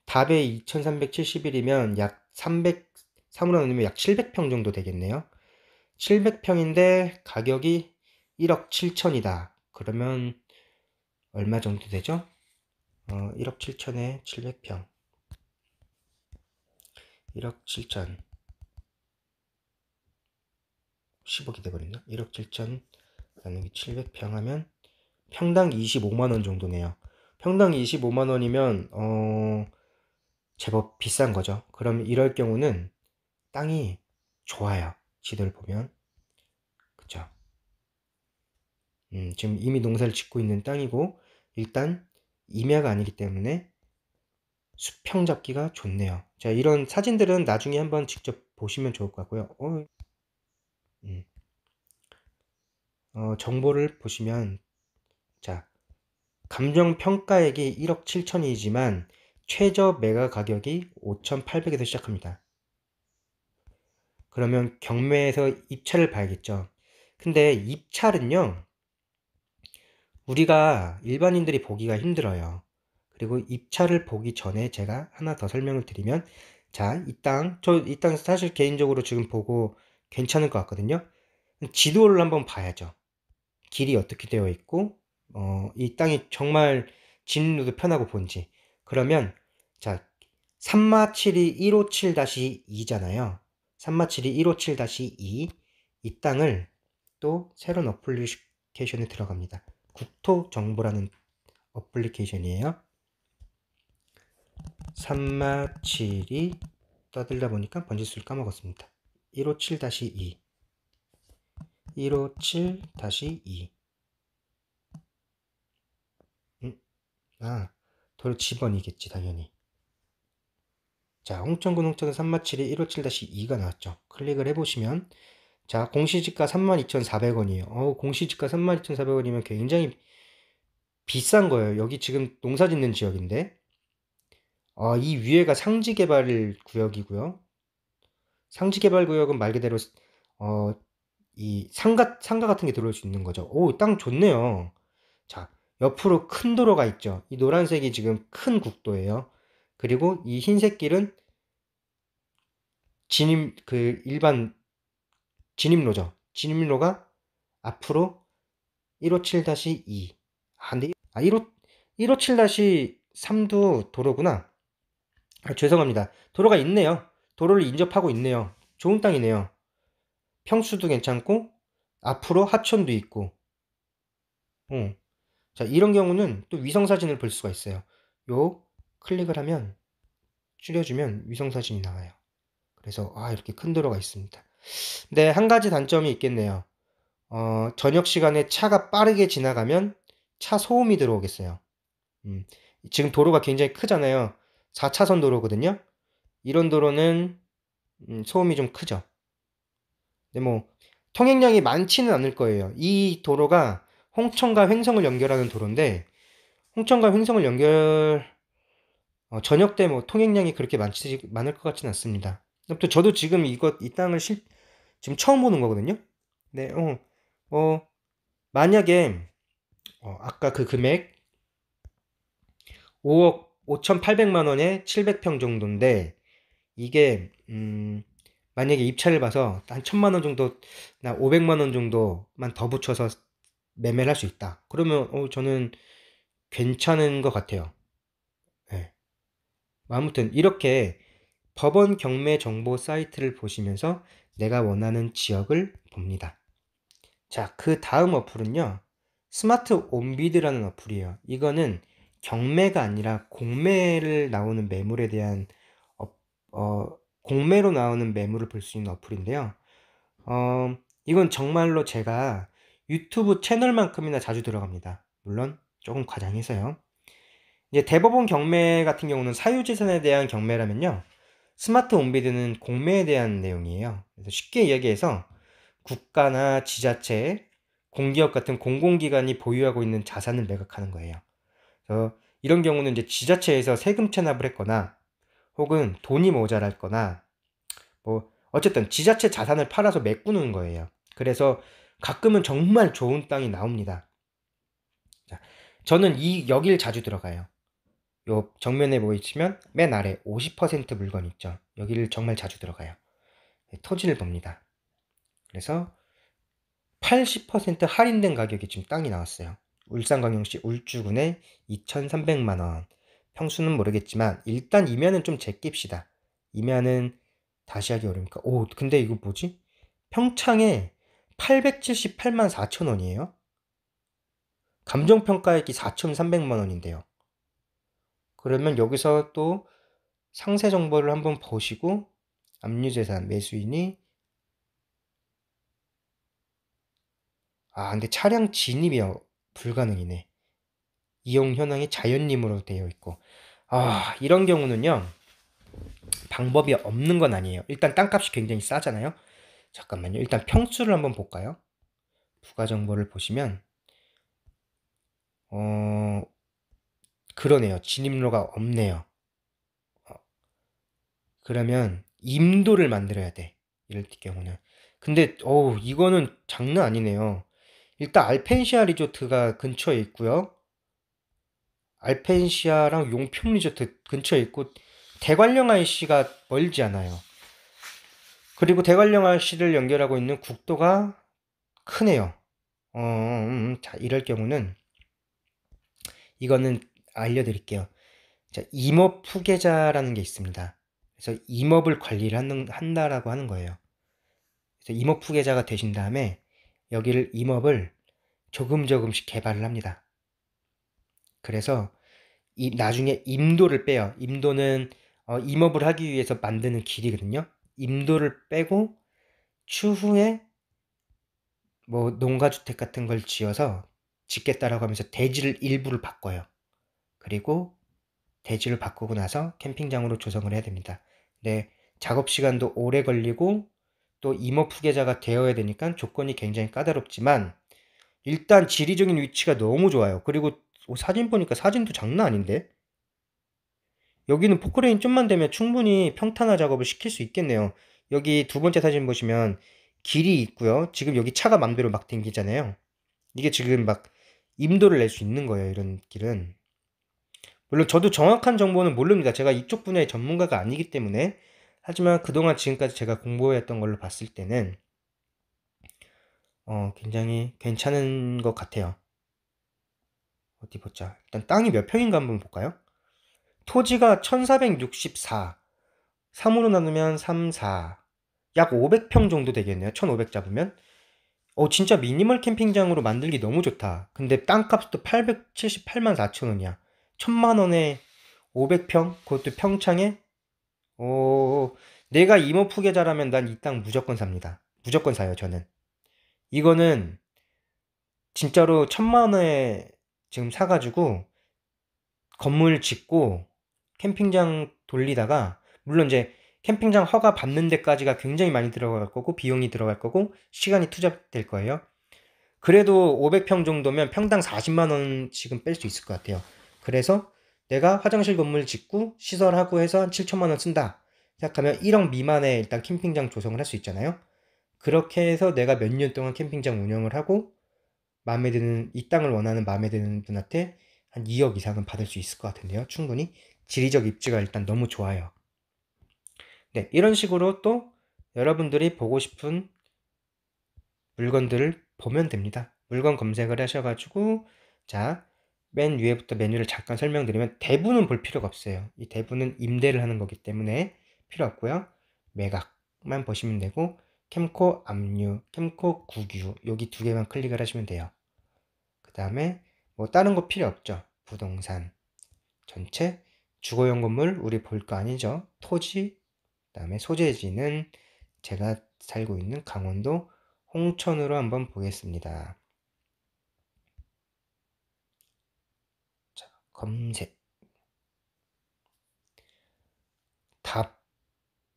답에 2371이면 약 300으로 나누면 약 700평 정도 되겠네요. 700평인데 가격이 1억 7천이다. 그러면 얼마 정도 되죠? 1억 7천에 700평. 1억 7천. 10억이 돼버렸나? 1억 7천 나누기 700평 하면 평당 25만원 정도네요. 평당 25만원이면 제법 비싼 거죠. 그럼 이럴 경우는 땅이 좋아요. 지도를 보면. 그쵸? 지금 이미 농사를 짓고 있는 땅이고 일단 임야가 아니기 때문에 수평 잡기가 좋네요. 자, 이런 사진들은 나중에 한번 직접 보시면 좋을 것 같고요. 정보를 보시면 자, 감정평가액이 1억 7천이지만 최저 매각 가격이 5,800에서 시작합니다. 그러면 경매에서 입찰을 봐야겠죠. 근데 입찰은요, 우리가 일반인들이 보기가 힘들어요. 그리고 입찰을 보기 전에 제가 하나 더 설명을 드리면, 자, 이 땅 사실 개인적으로 지금 보고 괜찮을 것 같거든요. 지도를 한번 봐야죠. 길이 어떻게 되어 있고, 이 땅이 정말 진입로도 편하고 본지. 그러면, 자, 산마칠이 157-2잖아요. 산마칠이 157-2. 이 땅을 또 새로운 어플리케이션에 들어갑니다. 국토정보라는 어플리케이션이에요. 산마칠이 떠들다 보니까 번지수를 까먹었습니다. 157-2. 157-2. 도로 지번이겠지 당연히. 자, 홍천군 홍천은 산마칠이 157-2가 나왔죠. 클릭을 해보시면 자, 공시지가 32,400원이에요. 공시지가 32,400원이면 굉장히 비싼 거예요. 여기 지금 농사 짓는 지역인데 이 위에가 상지개발 구역이고요. 상지개발 구역은 말 그대로 이 상가 같은 게 들어올 수 있는 거죠. 땅 좋네요. 자, 옆으로 큰 도로가 있죠. 이 노란색이 지금 큰 국도예요. 그리고 이 흰색 길은 일반 진입로죠. 진입로가 앞으로 157-2. 근데 157-3도 도로구나. 죄송합니다. 도로가 있네요. 도로를 인접하고 있네요. 좋은 땅이네요. 평수도 괜찮고 앞으로 하천도 있고. 자, 이런 경우는 또 위성사진을 볼 수가 있어요. 요 클릭을 하면 줄여주면 위성사진이 나와요. 그래서 이렇게 큰 도로가 있습니다. 근데 한 가지 단점이 있겠네요. 저녁 시간에 차가 빠르게 지나가면 차 소음이 들어오겠어요. 지금 도로가 굉장히 크잖아요. 4차선 도로거든요. 이런 도로는 소음이 좀 크죠. 근데 뭐 통행량이 많지는 않을 거예요. 이 도로가 홍천과 횡성을 연결하는 도로인데, 홍천과 횡성을 저녁 때 뭐 통행량이 그렇게 많을 것 같지는 않습니다. 또 저도 지금 이 땅을 지금 처음 보는 거거든요. 네, 만약에 아까 그 금액 5억 5,800만 원에 700평 정도인데, 이게 만약에 입찰을 봐서 한 1,000만 원 정도나 500만 원 정도만 더 붙여서 매매를 할 수 있다. 그러면 저는 괜찮은 것 같아요. 네. 아무튼 이렇게 법원 경매 정보 사이트를 보시면서 내가 원하는 지역을 봅니다. 자, 그 다음 어플은요, 스마트 온비드라는 어플이에요. 이거는 경매가 아니라 공매를 나오는 매물에 대한 공매로 나오는 매물을 볼 수 있는 어플인데요. 이건 정말로 제가 유튜브 채널만큼이나 자주 들어갑니다. 물론 조금 과장해서요. 이제 대법원 경매 같은 경우는 사유재산에 대한 경매라면요, 스마트 온비드는 공매에 대한 내용이에요. 그래서 쉽게 이야기해서 국가나 지자체, 공기업 같은 공공기관이 보유하고 있는 자산을 매각하는 거예요. 그래서 이런 경우는 이제 지자체에서 세금 체납을 했거나 혹은 돈이 모자랄거나 뭐 어쨌든 지자체 자산을 팔아서 메꾸는 거예요. 그래서 가끔은 정말 좋은 땅이 나옵니다. 자, 저는 여길 자주 들어가요. 요 정면에 보이시면 맨 아래 50% 물건 있죠. 여기를 정말 자주 들어가요. 토지를 봅니다. 그래서 80% 할인된 가격이 지금 땅이 나왔어요. 울산광역시 울주군에 2,300만 원. 평수는 모르겠지만 일단 이면은 좀 제낍시다. 이면은 다시 하기 어려우니까. 근데 이거 뭐지? 평창에 878만 4천 원이에요. 감정평가액이 4,300만 원인데요. 그러면 여기서 또 상세 정보를 한번 보시고 압류재산 매수인이 근데 차량 진입이 불가능이네. 이용 현황이 자연님으로 되어 있고. 이런 경우는요, 방법이 없는 건 아니에요. 일단 땅값이 굉장히 싸잖아요. 잠깐만요. 일단 평수를 한번 볼까요? 부가 정보를 보시면 그러네요. 진입로가 없네요. 그러면 임도를 만들어야 돼. 이럴 경우는. 근데 이거는 장난 아니네요. 일단 알펜시아 리조트가 근처에 있고요. 알펜시아랑 용평 리조트 근처에 있고 대관령 IC가 멀지 않아요. 그리고 대관령 IC를 연결하고 있는 국도가 크네요. 자, 이럴 경우는 이거는 알려드릴게요. 자, 임업 후계자라는 게 있습니다. 그래서 임업을 관리를 한다라고 하는 거예요. 그래서 임업 후계자가 되신 다음에 여기를 임업을 조금씩 개발을 합니다. 그래서 나중에 임도를 빼요. 임도는 임업을 하기 위해서 만드는 길이거든요. 임도를 빼고 추후에 뭐 농가주택 같은 걸 지어서 짓겠다라고 하면서 대지를 일부를 바꿔요. 그리고 대지를 바꾸고 나서 캠핑장으로 조성을 해야 됩니다. 근데 작업 시간도 오래 걸리고 또 임업 후계자가 되어야 되니까 조건이 굉장히 까다롭지만 일단 지리적인 위치가 너무 좋아요. 그리고 사진 보니까 사진도 장난 아닌데? 여기는 포크레인 좀만 되면 충분히 평탄화 작업을 시킬 수 있겠네요. 여기 두 번째 사진 보시면 길이 있고요. 지금 여기 차가 맘대로 막 댕기잖아요. 이게 지금 막 임도를 낼 수 있는 거예요. 이런 길은. 물론 저도 정확한 정보는 모릅니다. 제가 이쪽 분야의 전문가가 아니기 때문에. 하지만 그동안 지금까지 제가 공부했던 걸로 봤을 때는 굉장히 괜찮은 것 같아요. 어디 보자. 일단 땅이 몇 평인가 한번 볼까요? 토지가 1464. 3으로 나누면 3, 4. 약 500평 정도 되겠네요. 1500 잡으면. 진짜 미니멀 캠핑장으로 만들기 너무 좋다. 근데 땅값도 878만 4천 원이야. 1000만 원에 500평? 그것도 평창에? 오, 내가 이모프 계좌라면 난 이 땅 무조건 삽니다. 무조건 사요, 저는. 이거는 진짜로 1000만 원에 지금 사가지고 건물 짓고 캠핑장 돌리다가, 물론 이제 캠핑장 허가 받는 데까지가 굉장히 많이 들어갈 거고 비용이 들어갈 거고 시간이 투자될 거예요. 그래도 500평 정도면 평당 40만 원씩은 뺄 수 있을 것 같아요. 그래서 내가 화장실 건물 짓고 시설하고 해서 한 7천만 원 쓴다 생각하면 1억 미만의 일단 캠핑장 조성을 할 수 있잖아요. 그렇게 해서 내가 몇 년 동안 캠핑장 운영을 하고 마음에 드는, 이 땅을 원하는 마음에 드는 분한테 한 2억 이상은 받을 수 있을 것 같은데요. 충분히. 지리적 입지가 일단 너무 좋아요. 네, 이런 식으로 또 여러분들이 보고 싶은 물건들을 보면 됩니다. 물건 검색을 하셔가지고, 자, 맨 위에부터 메뉴를 잠깐 설명드리면, 대부는 볼 필요가 없어요. 이 대부는 임대를 하는 거기 때문에 필요 없고요. 매각만 보시면 되고, 캠코 압류, 캠코 국유, 여기 두 개만 클릭을 하시면 돼요. 그 다음에 뭐 다른 거 필요 없죠. 부동산 전체, 주거용 건물 우리 볼 거 아니죠. 토지, 그 다음에 소재지는 제가 살고 있는 강원도 홍천으로 한번 보겠습니다. 자, 검색. 답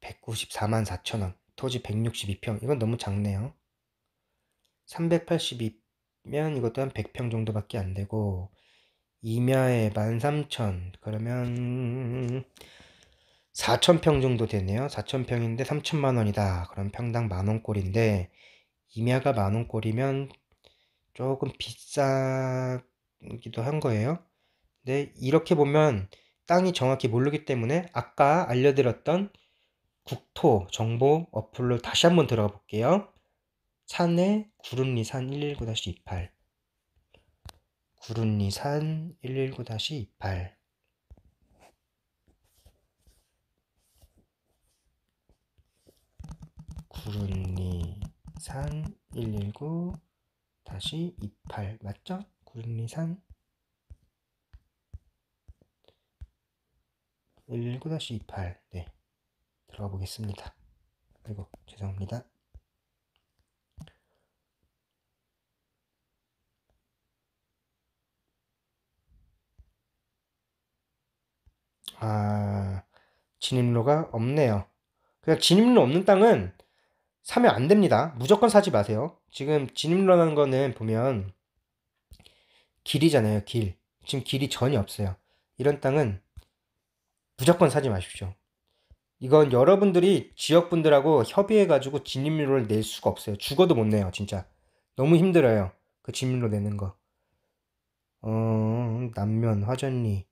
194만 4천원. 토지 162평. 이건 너무 작네요. 382면 이것도 한 100평 정도밖에 안 되고, 임야에 13,000. 그러면 4,000평 정도 되네요. 4,000평인데 3천만 원이다. 그럼 평당 만원꼴인데, 임야가 만원꼴이면 조금 비싸기도 한 거예요. 근데 이렇게 보면 땅이 정확히 모르기 때문에 아까 알려드렸던 국토 정보 어플로 다시 한번 들어가 볼게요. 산에 구름리산 119-28, 구름리산 119-28, 구름리산 119-28 맞죠? 구름리산 119-28. 네, 들어가 보겠습니다. 아이고, 죄송합니다. 진입로가 없네요. 그냥 진입로 없는 땅은 사면 안 됩니다. 무조건 사지 마세요. 지금 진입로라는 거는 보면 길이잖아요, 길. 지금 길이 전혀 없어요. 이런 땅은 무조건 사지 마십시오. 이건 여러분들이 지역분들하고 협의해가지고 진입로를 낼 수가 없어요. 죽어도 못 내요, 진짜. 너무 힘들어요. 그 진입로 내는 거. 남면, 화전리,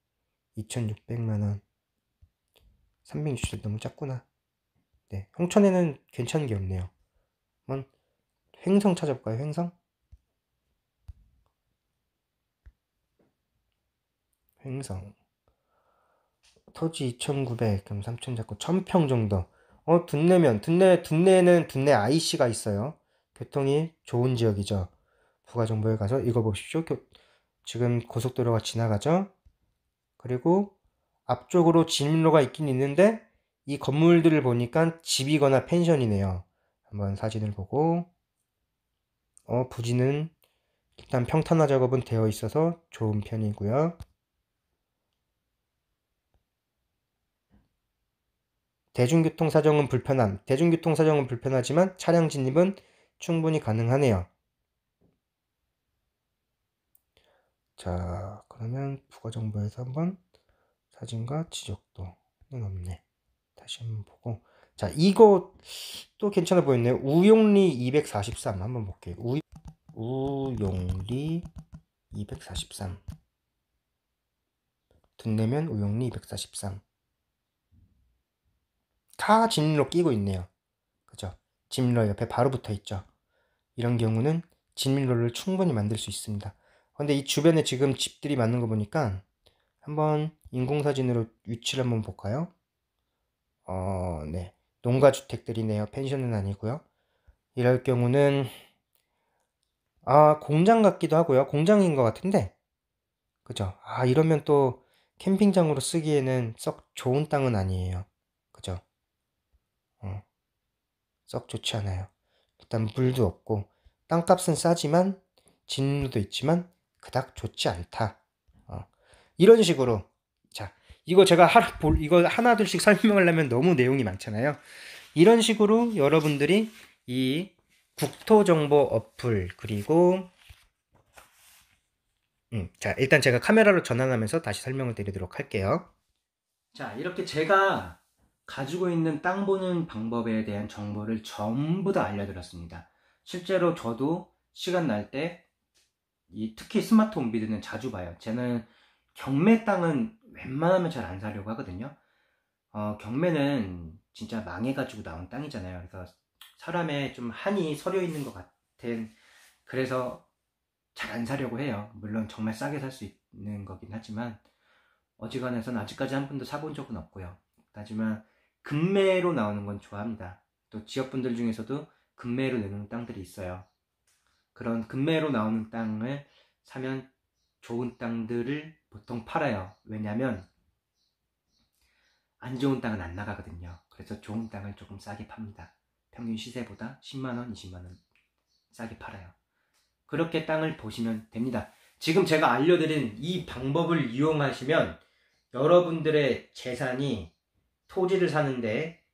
2,600만원. 360도 너무 작구나. 네, 홍천에는 괜찮은 게 없네요. 한번 횡성 찾아볼까요, 횡성? 횡성. 토지 2,900, 그럼 3,000 잡고 1,000평 정도. 둔내는 둔내 IC가 있어요. 교통이 좋은 지역이죠. 부가정보에 가서 읽어보십시오. 지금 고속도로가 지나가죠. 그리고 앞쪽으로 진입로가 있긴 있는데 이 건물들을 보니까 집이거나 펜션이네요. 한번 사진을 보고, 부지는 일단 평탄화 작업은 되어 있어서 좋은 편이고요. 대중교통 사정은 불편하지만 차량 진입은 충분히 가능하네요. 자, 그러면 부가정보에서 한번 사진과 지적도는 없네. 다시 한번 보고. 자, 이거 또 괜찮아 보였네요. 우용리 243 한번 볼게요. 우용리 243. 둔내면 우용리 243. 다 진입로 끼고 있네요. 그죠? 진입로 옆에 바로 붙어 있죠. 이런 경우는 진입로를 충분히 만들 수 있습니다. 근데 이 주변에 지금 집들이 많은 거 보니까 한번 인공사진으로 위치를 한번 볼까요? 네. 농가주택들이네요. 펜션은 아니고요. 이럴 경우는 공장 같기도 하고요. 공장인 것 같은데, 그죠? 이러면 또 캠핑장으로 쓰기에는 썩 좋은 땅은 아니에요. 그죠? 어, 썩 좋지 않아요. 일단 물도 없고 땅값은 싸지만 진로도 있지만 그닥 좋지 않다. 이런 식으로. 자, 이거 제가 이거 하나둘씩 설명하려면 너무 내용이 많잖아요. 이런 식으로 여러분들이 이 국토정보 어플, 그리고 자, 일단 제가 카메라로 전환하면서 다시 설명을 드리도록 할게요. 자, 이렇게 제가 가지고 있는 땅 보는 방법에 대한 정보를 전부 다 알려드렸습니다. 실제로 저도 시간 날 때 특히 스마트 홈비드는 자주 봐요. 저는 경매 땅은 웬만하면 잘 안 사려고 하거든요. 경매는 진짜 망해가지고 나온 땅이잖아요. 그래서 사람의 좀 한이 서려 있는 것 같은, 그래서 잘 안 사려고 해요. 물론 정말 싸게 살 수 있는 거긴 하지만 어지간해서는 아직까지 한 번도 사본 적은 없고요. 하지만 급매로 나오는 건 좋아합니다. 또 지역분들 중에서도 급매로 내는 땅들이 있어요. 그런 급매로 나오는 땅을 사면 좋은 땅들을 보통 팔아요. 왜냐면 안 좋은 땅은 안 나가거든요. 그래서 좋은 땅을 조금 싸게 팝니다. 평균 시세보다 10만원, 20만원 싸게 팔아요. 그렇게 땅을 보시면 됩니다. 지금 제가 알려드린 이 방법을 이용하시면 여러분들의 재산이 토지를 사는데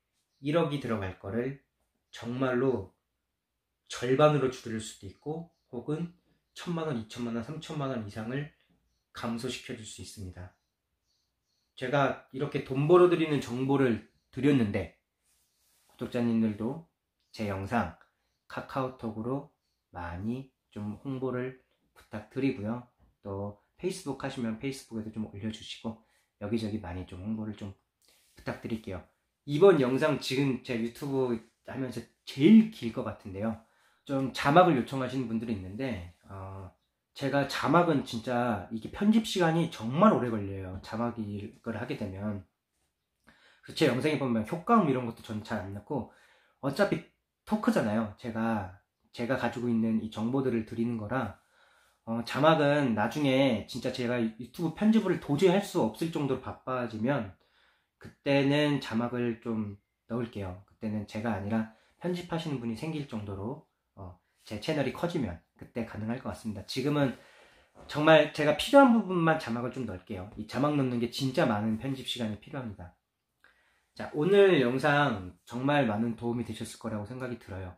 1억이 들어갈 거를 정말로 절반으로 줄일 수도 있고, 혹은 1000만원, 2000만원, 3000만원 이상을 감소시켜 줄 수 있습니다. 제가 이렇게 돈 벌어드리는 정보를 드렸는데, 구독자님들도 제 영상 카카오톡으로 많이 좀 홍보를 부탁드리고요. 또 페이스북 하시면 페이스북에도 좀 올려주시고 여기저기 많이 좀 홍보를 좀 부탁드릴게요. 이번 영상 지금 제 유튜브 하면서 제일 길 것 같은데요. 좀 자막을 요청하시는 분들이 있는데 제가 자막은 진짜 이게 편집 시간이 정말 오래 걸려요. 자막을 하게 되면. 그래서 제 영상에 보면 효과음 이런 것도 전 잘 안 넣고, 어차피 토크잖아요. 제가 가지고 있는 이 정보들을 드리는 거라 자막은 나중에 진짜 제가 유튜브 편집을 도저히 할 수 없을 정도로 바빠지면 그때는 자막을 좀 넣을게요. 그때는 제가 아니라 편집하시는 분이 생길 정도로 제 채널이 커지면 그때 가능할 것 같습니다. 지금은 정말 제가 필요한 부분만 자막을 좀 넣을게요. 이 자막 넣는 게 진짜 많은 편집 시간이 필요합니다. 자, 오늘 영상 정말 많은 도움이 되셨을 거라고 생각이 들어요.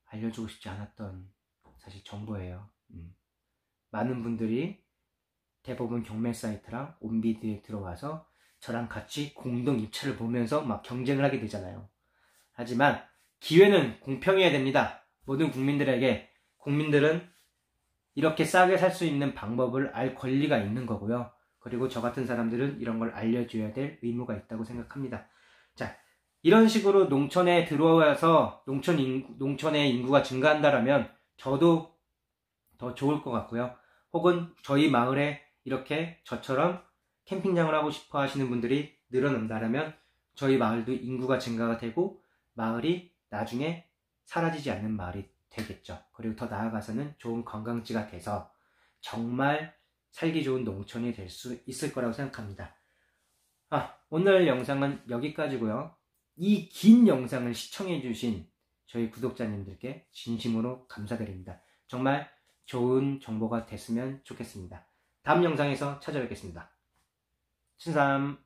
알려주고 싶지 않았던 사실 정보예요. 많은 분들이 대부분 경매 사이트랑 온비드에 들어와서 저랑 같이 공동 입찰을 보면서 막 경쟁을 하게 되잖아요. 하지만 기회는 공평해야 됩니다. 모든 국민들은 이렇게 싸게 살 수 있는 방법을 알 권리가 있는 거고요. 그리고 저 같은 사람들은 이런 걸 알려줘야 될 의무가 있다고 생각합니다. 자, 이런 식으로 농촌에 들어와서 농촌의 인구가 증가한다라면 저도 더 좋을 것 같고요. 혹은 저희 마을에 이렇게 저처럼 캠핑장을 하고 싶어 하시는 분들이 늘어난다면 저희 마을도 인구가 증가가 되고 마을이 나중에 사라지지 않는 마을이 되겠죠. 그리고 더 나아가서는 좋은 관광지가 돼서 정말 살기 좋은 농촌이 될 수 있을 거라고 생각합니다. 오늘 영상은 여기까지고요. 이 긴 영상을 시청해 주신 저희 구독자님들께 진심으로 감사드립니다. 정말 좋은 정보가 됐으면 좋겠습니다. 다음 영상에서 찾아뵙겠습니다. 신삼.